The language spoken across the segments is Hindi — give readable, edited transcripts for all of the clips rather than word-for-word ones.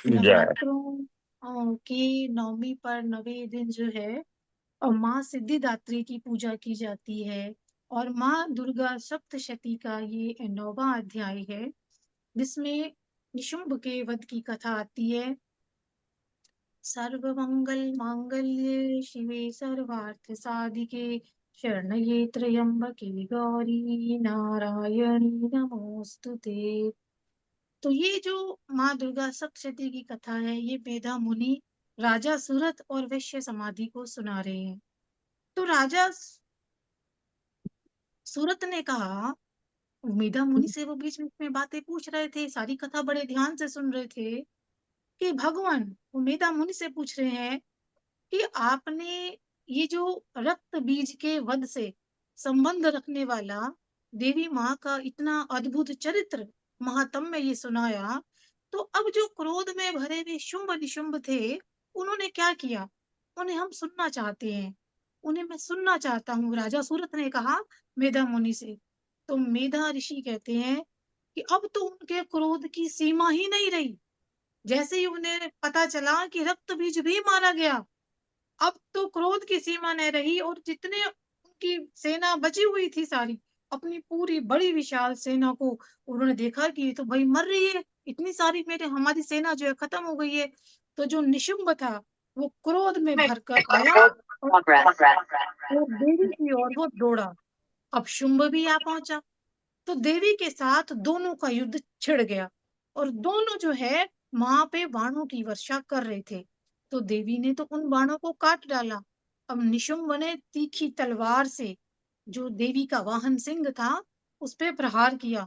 जय। नवरात्रों की नवमी पर नवे दिन जो है माँ सिद्धिदात्री की पूजा की जाती है। और माँ दुर्गा सप्तशती का ये 9वां अध्याय है, जिसमें निशुंभ के वध की कथा आती है। सर्वमंगल मांगल्ये शिवे सर्वार्थ साधिके शरण्ये त्र्यंबके गौरी नारायणी नमोस्तुते। तो ये जो माँ दुर्गा सप्तशती की कथा है, ये मेधा मुनि राजा सूरत और वैश्य समाधि को सुना रहे हैं। तो राजा सूरत ने कहा, मेधा मुनि से वो बीच बीच में बातें पूछ रहे थे, सारी कथा बड़े ध्यान से सुन रहे थे, कि भगवान वो मेधा मुनि से पूछ रहे हैं कि आपने ये जो रक्त बीज के वध से संबंध रखने वाला देवी माँ का इतना अद्भुत चरित्र महात्म्य ये सुनाया, तो अब जो क्रोध में भरे हुए शुंभ निशुंभ थे, उन्होंने क्या किया, उन्हें हम सुनना चाहते हैं, उन्हें मैं सुनना चाहता हूँ, राजा सूरत ने कहा मेधा मुनि से। तो मेधा ऋषि कहते हैं कि अब तो उनके क्रोध की सीमा ही नहीं रही। जैसे ही उन्हें पता चला कि रक्त बीज भी मारा गया, अब तो क्रोध की सीमा न रही, और जितने उनकी सेना बची हुई थी सारी, अपनी पूरी बड़ी विशाल सेना को उन्होंने देखा कि ये तो भाई मर रही है, इतनी सारी मेरे हमारी सेना जो है खत्म हो गई है। तो जो निशुंभ था, वो क्रोध में भरकर आया और वो देवी की ओर वो दौड़ा। अब शुंभ भी आ पहुंचा, तो देवी के साथ दोनों का युद्ध छिड़ गया, और दोनों जो है वहां पे बाणों की वर्षा कर रहे थे। तो देवी ने तो उन बाणों को काट डाला। अब निशुंभ ने तीखी तलवार से, जो देवी का वाहन सिंह था, उस पे प्रहार किया।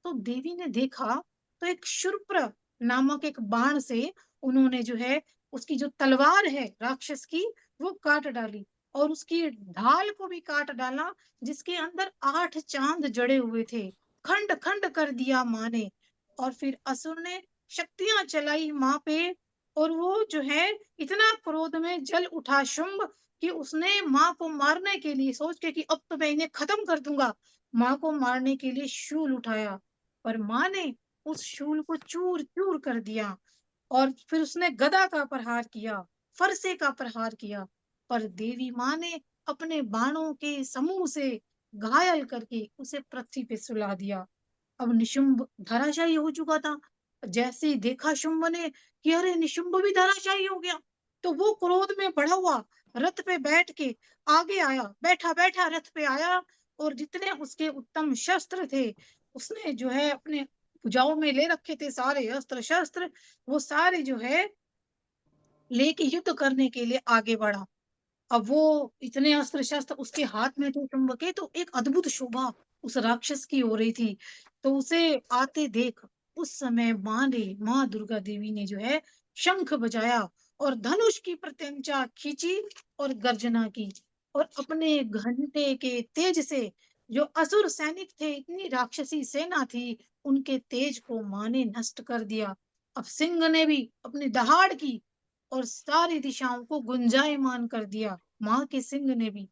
तो देवी ने देखा, तो एक शूर्पण नामक एक बाण से उन्होंने जो है उसकी जो तलवार है राक्षस की, वो काट डाली, और उसकी ढाल को भी काट डाला, जिसके अंदर 8 चांद जड़े हुए थे। खंड खंड कर दिया माँ ने। और फिर असुर ने शक्तियां चलाई माँ पे, और वो जो है इतना क्रोध में जल उठा शुंभ, कि उसने माँ को मारने के लिए सोच के कि अब तो मैं इन्हें खत्म कर दूंगा, माँ को मारने के लिए शूल उठाया। पर माँ ने उस शूल को चूर चूर कर दिया, और फिर उसने गदा का प्रहार किया, फरसे का प्रहार किया। पर देवी माँ ने अपने बाणों के समूह से घायल करके उसे पृथ्वी पे सुला दिया। अब निशुंभ धराशायी हो चुका था। जैसे ही देखा शुंभ ने कि अरे निशुंभ भी धराशायी हो गया, तो वो क्रोध में बढ़ा हुआ रथ पे बैठ के आगे आया, बैठा बैठा रथ पे आया, और जितने उसके उत्तम शस्त्र थे, उसने जो है अपने भुजाओं में ले रखे थे सारे अस्त्र शस्त्र, वो सारे जो है लेके युद्ध करने के लिए आगे बढ़ा। अब वो इतने अस्त्र शस्त्र उसके हाथ में थे शुंभ के, तो एक अद्भुत शोभा उस राक्षस की हो रही थी। तो उसे आते देख, उस समय माँ दुर्गा देवी ने जो है शंख बजाया, और धनुष की प्रत्यंचा खींची, और गर्जना की, और अपने घंटे के तेज से जो असुर सैनिक थे, इतनी राक्षसी सेना थी, उनके तेज को माँ ने नष्ट कर दिया। अब सिंह ने भी अपनी दहाड़ की, और सारी दिशाओं को गुंजायमान कर दिया, माँ के सिंह ने भी।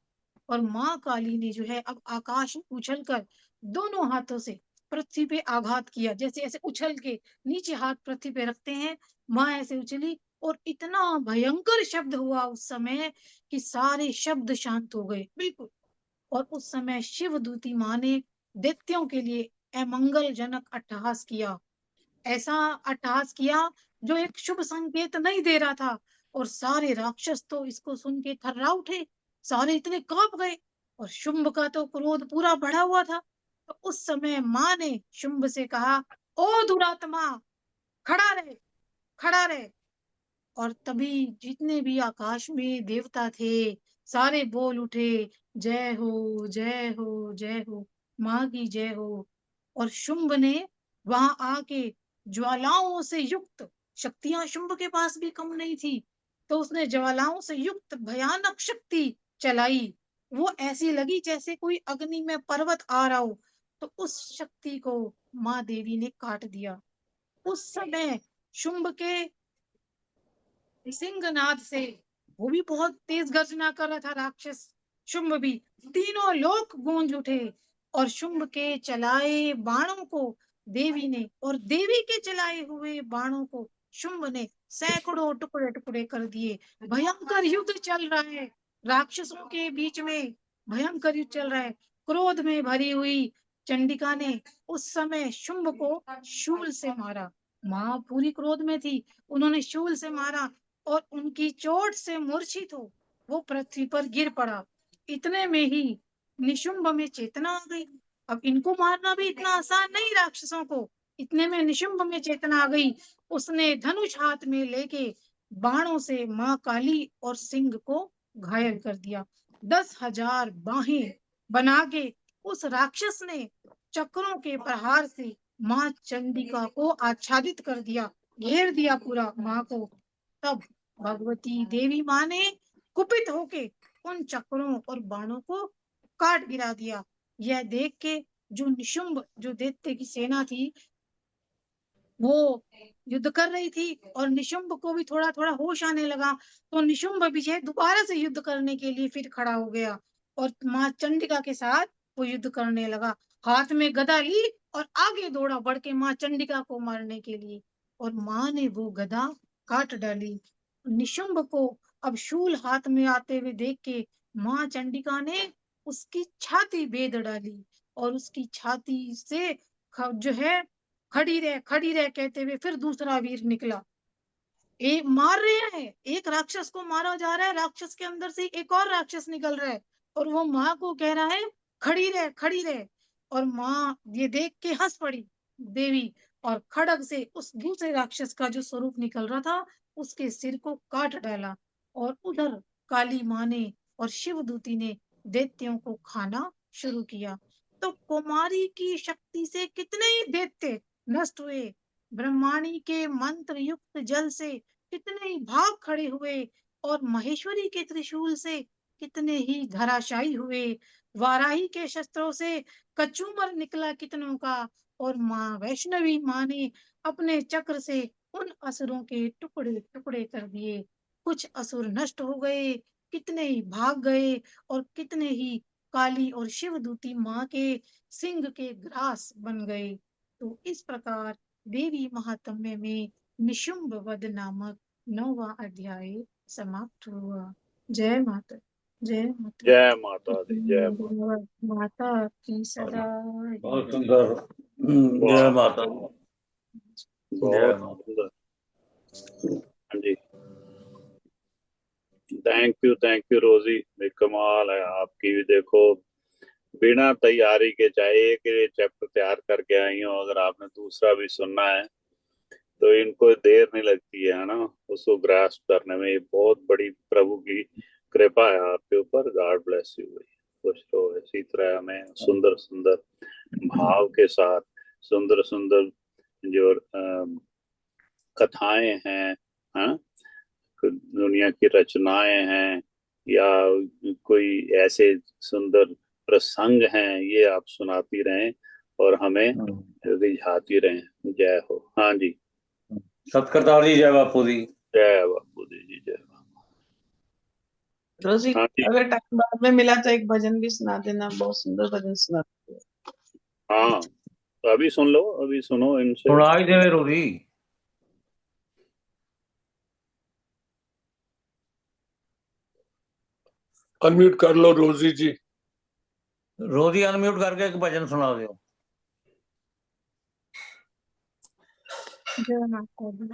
और माँ काली ने जो है अब आकाश में उछल कर दोनों हाथों से पृथ्वी पे आघात किया, जैसे ऐसे उछल के नीचे हाथ पृथ्वी पे रखते हैं, माँ ऐसे उछली, और इतना भयंकर शब्द हुआ उस समय कि सारे शब्द शांत हो गए बिल्कुल। और उस समय शिव दूती माँ ने दैत्यों के लिए अमंगलजनक अट्टहास किया, ऐसा अट्टहास किया जो एक शुभ संकेत नहीं दे रहा था। और सारे राक्षस तो इसको सुन के थर्रा उठे, सारे इतने कांप गए, और शुंभ का तो क्रोध पूरा बढ़ा हुआ था। तो उस समय माँ ने शुंभ से कहा, ओ दुरात्मा, खड़ा रहे, खड़ा रहे। और तभी जितने भी आकाश में देवता थे, सारे बोल उठे, जय हो जय हो जय हो, माँ की जय हो। और शुंभ ने वहां आके ज्वालाओं से युक्त, शक्तियां शुंभ के पास भी कम नहीं थी, तो उसने ज्वालाओं से युक्त भयानक शक्ति चलाई। वो ऐसी लगी जैसे कोई अग्नि में पर्वत आ रहा हो। तो उस शक्ति को माँ देवी ने काट दिया। उस समय शुंभ के सिंहनाद से, वो भी बहुत तेज गर्जना कर रहा था राक्षस, शुंभ भी, तीनों लोक गूंज उठे। और शुंभ के चलाए बाणों को देवी ने, और देवी के चलाए हुए बाणों को शुंभ ने सैकड़ों टुकड़े टुकड़े कर दिए। भयंकर युद्ध चल रहा है राक्षसों के बीच में, भयंकर युद्ध चल रहा है। क्रोध में भरी हुई चंडिका ने उस समय शुंभ को शूल से मारा। माँ पूरी क्रोध में थी, उन्होंने शूल से मारा और उनकी चोट से मूर्छित हो वो पृथ्वी पर गिर पड़ा। इतने में ही निशुंभ में चेतना आ गई। अब इनको मारना भी इतना आसान नहीं राक्षसों को। इतने में निशुंभ में चेतना आ गई। उसने धनुष हाथ में लेके बाणों से माँ काली और सिंह को घायल कर दिया। 10,000 बाहें बना के उस राक्षस ने चक्रों के प्रहार से माँ चंडिका को आच्छादित कर दिया, घेर दिया पूरा माँ को। तब भगवती देवी माँ ने कुपित होके उन चक्रों और बाणों को काट गिरा दिया। यह देख के जो निशुंभ, जो दैत्य की सेना थी, वो युद्ध कर रही थी और निशुंभ को भी थोड़ा थोड़ा होश आने लगा। तो निशुंभ विजय दोबारा से युद्ध करने के लिए फिर खड़ा हो गया और माँ चंडिका के साथ वो युद्ध करने लगा। हाथ में गदा ली और आगे दौड़ा बढ़ के माँ चंडिका को मारने के लिए, और माँ ने वो गदा काट डाली। निशुंभ को अब शूल हाथ में आते हुए देख के माँ चंडिका ने उसकी छाती बेध डाली और उसकी छाती से जो है खड़ी रह कहते हुए फिर दूसरा वीर निकला। एक मार रहे हैं, एक राक्षस को मारा जा रहा है, राक्षस के अंदर से एक और राक्षस निकल रहा है और वो माँ को कह रहा है खड़ी रह खड़ी रह। और माँ ये देख के हंस पड़ी देवी और खड़ग से उस दूसरे राक्षस का जो स्वरूप निकल रहा था उसके सिर को काट डाला। और उधर काली माँ ने और शिवदूती ने दैत्यों को खाना शुरू किया। तो कुमारी की शक्ति से कितने ही दैत्य नष्ट हुए। ब्रह्माणी के मंत्र युक्त जल से कितने ही भाग खड़े हुए और महेश्वरी के त्रिशूल से कितने ही धराशायी हुए। वाराही के शस्त्रों से कचूमर निकला कितनों का और माँ वैष्णवी माँ ने अपने चक्र से उन असुरों के टुकड़े टुकड़े कर दिए। कुछ असुर नष्ट हो गए, कितने ही भाग गए और कितने ही काली और शिवदूती माँ के सिंह के ग्रास बन गए। तो इस प्रकार देवी महात्म्य में निशुंभ वध नामक 9वां अध्याय समाप्त हुआ। जय माता, जय माता। जय माता दी, जय माता। माता की सदा। बहुत सुंदर। जय माता दी। जय बहुत माता। सुंदर। हाँ जी, थैंक यू रोजी, ये कमाल है आपकी भी। देखो, बिना तैयारी के चाहे एक ये चैप्टर तैयार करके आई हो, अगर आपने दूसरा भी सुनना है तो इनको देर नहीं लगती है ना उसको ग्रास्प करने में। ये बहुत बड़ी प्रभु की कृपा है आपके ऊपर। गॉड ब्लेस यू भाई। खुश रहो इसी तरह, हमें सुंदर सुंदर भाव के साथ सुंदर सुंदर जो कथाएं हैं, हाँ, दुनिया की रचनाएं हैं, या कोई ऐसे सुंदर प्रसंग हैं, ये आप सुनाती रहें और हमें रिझाती रहें। जय हो। हाँ जी, सतकर्ता जी, जय बापू जी। जय बापू जी, जय बापू। रोजी, हाँ जी, अगर टाइम बाद में मिला तो एक भजन भी सुना देना, बहुत सुंदर भजन सुना। हाँ, तो अभी सुन लो, अभी सुनो इनसे। सुना ही देवे रोजी। अनम्यूट कर लो रोजी जी। रोजी अनम्यूट करके एक भजन सुना दो। जय माता दी।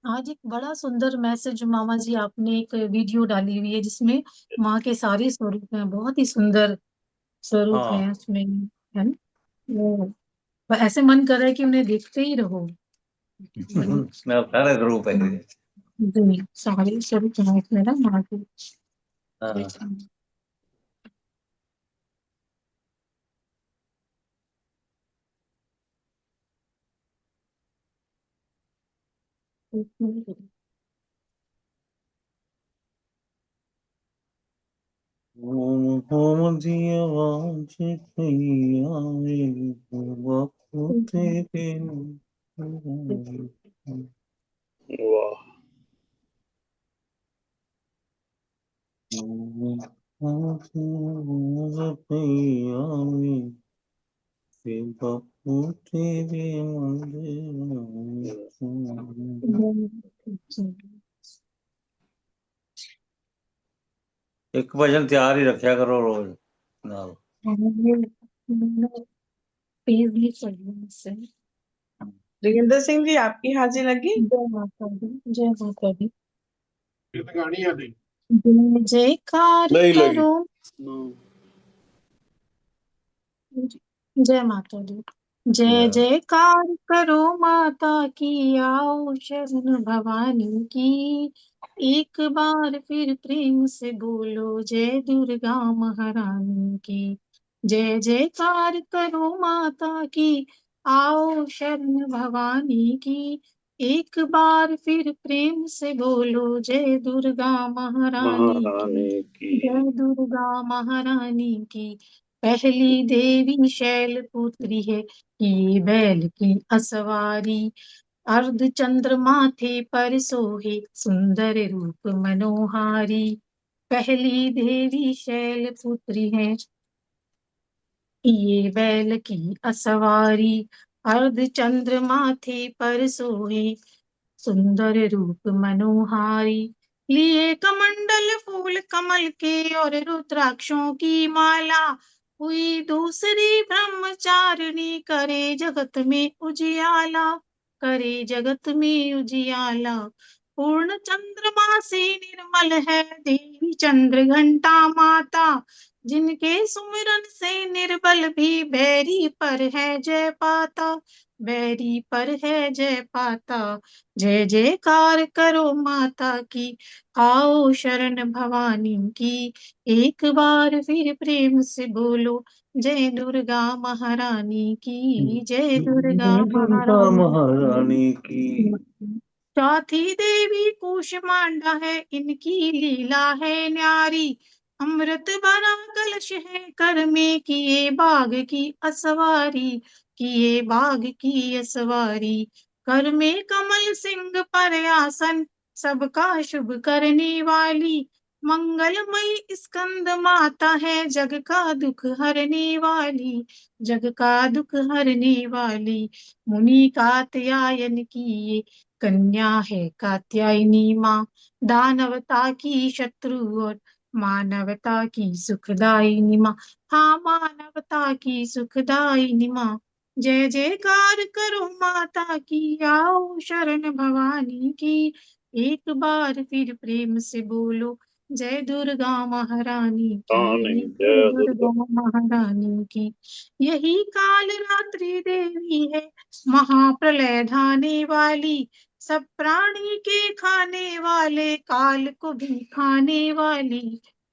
आज एक बड़ा सुंदर मैसेज मामा जी आपने एक वीडियो डाली हुई है जिसमें माँ के सारे स्वरूप हैं, बहुत ही सुंदर स्वरूप हैं हाँ, उसमें, है ना। वो ऐसे मन कर रहा है कि उन्हें देखते ही रहो। सारे रूप है। जी, सारे स्वरूप हैं उसमें ना माँ के। हाँ। ओम ओम दिया वांच आए बापू तेरे वाह, ओम ओम आए बापू तेरे मंदिर। एक भजन तैयार ही रखा करो रोज नाल। पेज भी चाहिए मुझसे। जोगिंदर सिंह जी, आपकी हाजिर लगी? जय माता दी, जय माता दी। गाड़ी आ गई जय जयकार नहीं लगी। करो। जय माता दी। जय जयकार करो माता की, आओ शरण भवानी की। एक बार फिर प्रेम से बोलो, जय दुर्गा महारानी की। जय जयकार करो माता की, आओ शरण भवानी की। एक बार फिर प्रेम से बोलो, जय दुर्गा महारानी की। जय दुर्गा महारानी की। पहली देवी शैलपुत्री है, ये बैल की असवारी। अर्ध चंद्र माथे पर सोहे, सुंदर रूप मनोहारी। पहली देवी शैलपुत्री है, ये बैल की असवारी। अर्ध चंद्र माथे पर सोहे, सुंदर रूप मनोहारी। लिए कमंडल फूल कमल के, और रुद्राक्षों की माला। हुई दूसरी ब्रह्मचारिणी, करे जगत में उजियाला। करे जगत में उजियाला। पूर्ण चंद्रमा से निर्मल है, देवी चंद्र घंटा माता। जिनके सुमिरन से निर्बल भी, बैरी पर है जय पाता। बैरी पर है जय पाता। जय जयकार करो माता की, आओ शरण भवानी की। एक बार फिर प्रेम से बोलो, जय दुर्गा महारानी की। जय दुर्गा महारानी की। चौथी देवी कूष्मांडा है, इनकी लीला है न्यारी। अमृत भरा कलश है कर में, किए बाघ की असवारी। किए बाघ की असवारी। कर में कमल सिंह पर आसन, सबका शुभ करने वाली। मंगलमयी स्कंद माता है, जग का दुख हरने वाली। जग का दुख हरने वाली। मुनि कात्यायन की ये कन्या है कात्यायनी माँ। दानवता की शत्रु और मानवता की सुखदायिनी माँ। हाँ, मानवता की सुखदायिनी माँ। जय जयकार करो माता की, आओ शरण भवानी की। एक बार फिर प्रेम से बोलो, जय दुर्गा महारानी की। जय दुर्गा महारानी की। यही काल रात्रि देवी है, महाप्रलय ढाने वाली। सब प्राणी के खाने वाले, काल को भी खाने वाली।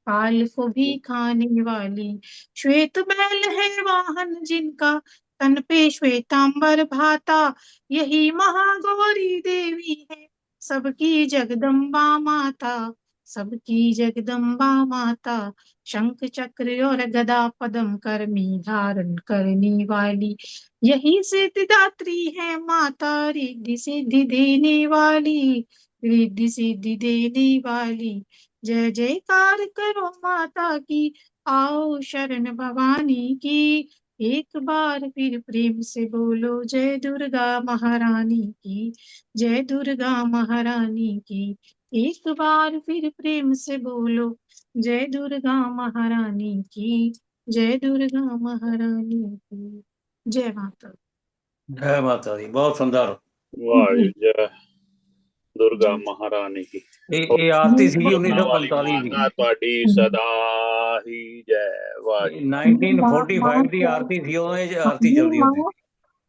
काल को भी खाने वाली। श्वेत बैल है वाहन जिनका, तन पे श्वेतांबर भाता। यही महागौरी देवी है, सबकी जगदम्बा माता। सबकी जगदम्बा माता। शंख चक्र और गदा पद्म कर में धारण करने वाली। यही सिद्धिदात्री है माता, रिद्धि सिद्धि देने वाली। रिद्धि सिद्धि देने वाली। जय जयकार करो माता की, आओ शरण भवानी की। एक बार फिर प्रेम से बोलो, जय दुर्गा महारानी की। जय दुर्गा महारानी की। एक बार फिर प्रेम से बोलो, जय दुर्गा महारानी की। जय दुर्गा महारानी की। जय माता। जय माता दी। बहुत सुंदर। वाह जी, जय दुर्गा महारानी की। ये आरती सी 1945 माता ਤੁਹਾਡੀ सदा ही जय। वाह दी। जी। 1945 दी आरती थी, आरती चलती होती थी।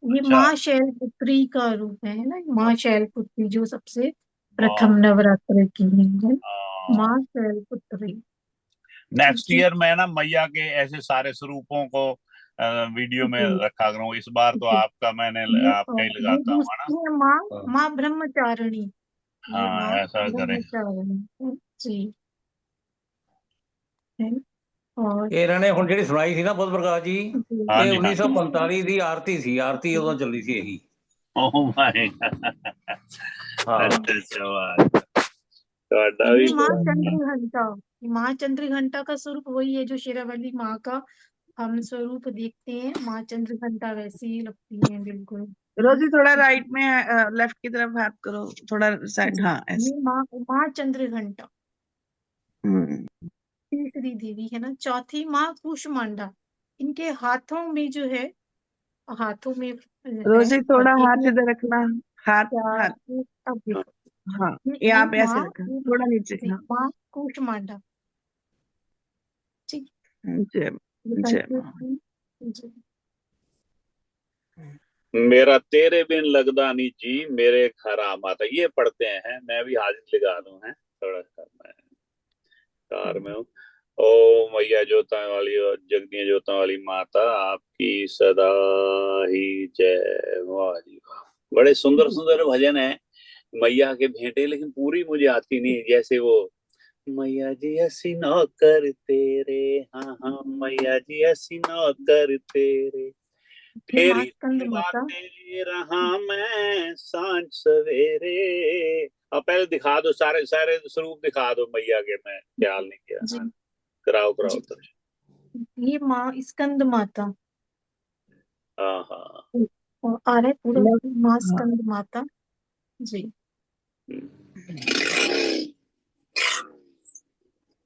ये अच्छा। माँ शैलपुत्री का रूप है ना, माँ शैलपुत्री जो सबसे प्रथम वाह। नवरात्र की है हाँ। माँ शैलपुत्री। नेक्स्ट ईयर मैं ना मैया के ऐसे सारे स्वरूपों को वीडियो में रखा करूँ। इस बार तो आपका मैंने आपका ही ये लगाता हूँ, है ना। दूसरी है माँ ब्रह्मचारिणी। ये हाँ, माँ ऐसा करें। ब्रह्मचारिणी जी है। और ਇਹ ਇਹਨਾਂ ਨੇ ਹੁਣ ਜਿਹੜੀ ਸੁਣਾਈ ਸੀ ਨਾ ਬੁੱਧ ਪ੍ਰਕਾਸ਼ ਜੀ, हाँ ਇਹ जी, हाँ जी। 1945 ਦੀ ਆਰਤੀ ਸੀ। ਆਰਤੀ ਉਦੋਂ ਚੱਲੀ ਸੀ ਇਹੀ। Oh my. हाँ। अच्छा, वाह। ਤੁਹਾਡਾ ये भी माँ चंद्रघंटा। माँ चंद्रघंटा का स्वरूप वही है जो शेरावाली माँ का हम स्वरूप देखते हैं, माँ चंद्रघंटा वैसी ही लगती हैं बिल्कुल। रोजी थोड़ा राइट में, लेफ्ट की तरफ हाथ करो, थोड़ा साइड, जी, हाँ ऐसे। ये माँ चंद्रघंटा हम्म। तीसरी देवी है ना। चौथी माँ कूष्मांडा, इनके हाथों में जो है, हाथों में है, रोजी और थोड़ा एक हाथ में इधर रखना, हाथ, चार, हाथ, अब देखो, हाँ, ये ये आप ऐसे माँ, रखा, ये थोड़ा नीचे, जी, हाँ। माँ कूष्मांडा। ठीक, जय ये जय संस्कृत माँ। की। जी, मेरा तेरे बिन लगदा नी जी मेरे घर आ माता, ये पढ़ते हैं। मैं भी हाजिर लगा दूं है थोड़ा सा, मैं कार में हूँ। ओ मैया जोता वाली और जगदियां जोता वाली माता, आपकी सदा ही जय। वाह जी वाह, बड़े सुंदर जी, सुंदर भजन है मैया के भेंटे, लेकिन पूरी मुझे आती नहीं। जैसे वो मैया जी हसी नौकर तेरे, हाँ हाँ मैया जी हसी नौकर तेरे, ये माँ तेरी स्कंद सेवा माता। तेरी रहा मैं सांझ सवेरे। अब पहले दिखा दो, सारे सारे स्वरूप दिखा दो मैया के, मैं ख्याल नहीं किया। जी, हाँ, कराओ कराओ जी, तो। ये माँ स्कंद माता। हाँ हाँ। और आ रहा है पूरा, लेफ्ट, माँ हाँ। स्कंद माता। जी,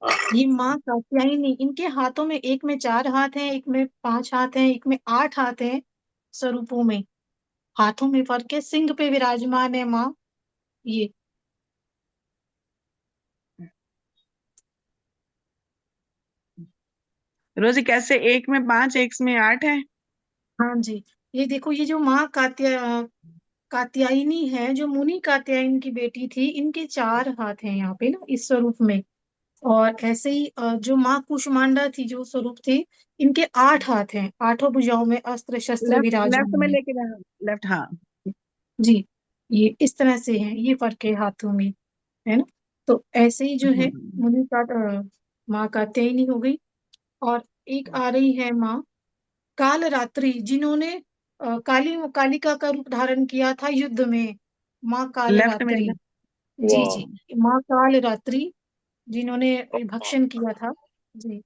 हाँ, ये माँ कात्यायनी, इनके हाथों में, एक में 4 हाथ हैं, एक में 5 हाथ हैं, एक में 8 हाथ हैं। स्वरूपों में हाथों में फर्क है। सिंह पे विराजमान है माँ ये। रोजी कैसे, एक में 5, एक में 8 है? हाँ जी, ये देखो, ये जो माँ कात्यायनी है, जो मुनि कात्यायन की बेटी थी, इनके 4 हाथ हैं यहाँ पे ना इस स्वरूप में। और ऐसे ही जो माँ कुष्मांडा थी, जो स्वरूप थी, इनके 8 हाथ हैं, 8 भुजाओं में अस्त्र शस्त्र लेफ्ट, लेफ्ट में विराजमान है। लेके जाना, लेफ्ट, हाँ। जी, ये इस तरह से है, ये फर्क है हाथों में, है ना। तो ऐसे ही जो है हम्म। मुनि का माँ कात्यायनी हो गई। और एक आ रही है माँ काल रात्रि, जिन्होंने कालिका का रूप धारण किया था युद्ध में। माँ काल लेफ्ट में, रात्रि, लेफ्ट। जी वाह। जी, माँ काल रात्रि, जिन्होंने भक्षण किया था। जी,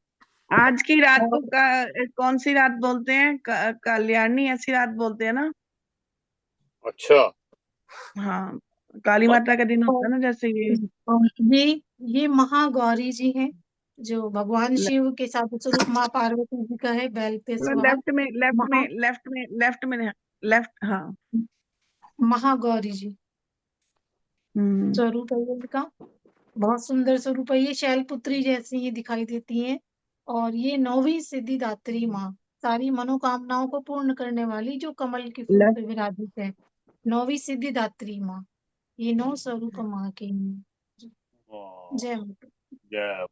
आज की रात को और कौन सी रात बोलते हैं? कल्याणी ऐसी रात बोलते हैं ना? अच्छा। हाँ, काली माता का दिन होता और है ना, जैसे ये। और ये महागौरी जी हैं, जो भगवान शिव के साथ स्वरूप माँ पार्वती जी का है, बैल पे सवार। लेफ्ट में, लेफ्ट में, महा लेफ्ट में, लेफ्ट में, लेफ्ट, हाँ। महागौरी जी हम्म। स्वरूप है ये इनका। बहुत सुंदर स्वरूप है ये, शैलपुत्री जैसी ये दिखाई देती हैं। और ये 9वीं सिद्धिदात्री माँ, सारी मनोकामनाओं को पूर्ण करने वाली, जो कमल के फूल लेफ्ट। पे विराजित है। 9वीं सिद्धिदात्री माँ, ये 9 स्वरूप माँ के हैं। वाह, जय माता। जय